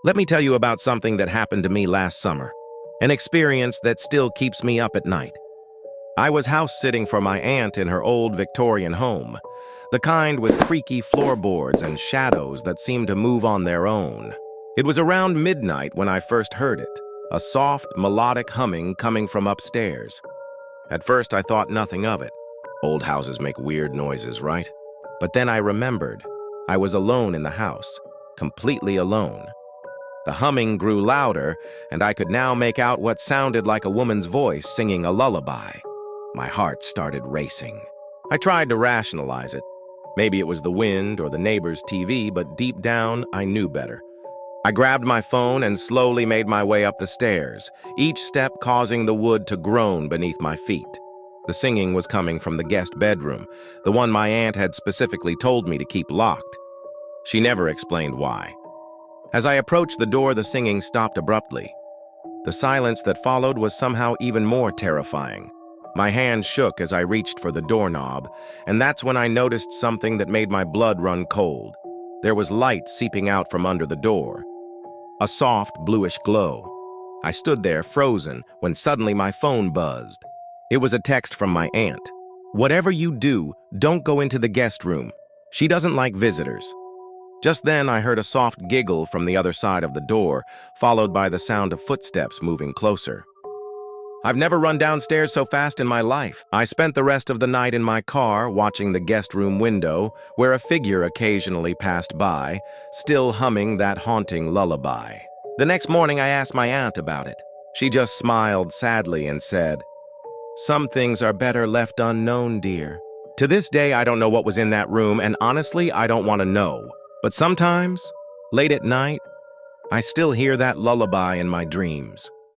Let me tell you about something that happened to me last summer, an experience that still keeps me up at night. I was house-sitting for my aunt in her old Victorian home, the kind with creaky floorboards and shadows that seem to move on their own. It was around midnight when I first heard it, a soft, melodic humming coming from upstairs. At first, I thought nothing of it. Old houses make weird noises, right? But then I remembered. I was alone in the house, completely alone. The humming grew louder, and I could now make out what sounded like a woman's voice singing a lullaby. My heart started racing. I tried to rationalize it. Maybe it was the wind or the neighbor's TV, but deep down, I knew better. I grabbed my phone and slowly made my way up the stairs, each step causing the wood to groan beneath my feet. The singing was coming from the guest bedroom, the one my aunt had specifically told me to keep locked. She never explained why. As I approached the door, the singing stopped abruptly. The silence that followed was somehow even more terrifying. My hand shook as I reached for the doorknob, and that's when I noticed something that made my blood run cold. There was light seeping out from under the door, a soft, bluish glow. I stood there, frozen, when suddenly my phone buzzed. It was a text from my aunt. "Whatever you do, don't go into the guest room. She doesn't like visitors." Just then, I heard a soft giggle from the other side of the door, followed by the sound of footsteps moving closer. I've never run downstairs so fast in my life. I spent the rest of the night in my car, watching the guest room window, where a figure occasionally passed by, still humming that haunting lullaby. The next morning, I asked my aunt about it. She just smiled sadly and said, "Some things are better left unknown, dear." To this day, I don't know what was in that room, and honestly, I don't want to know. But sometimes, late at night, I still hear that lullaby in my dreams.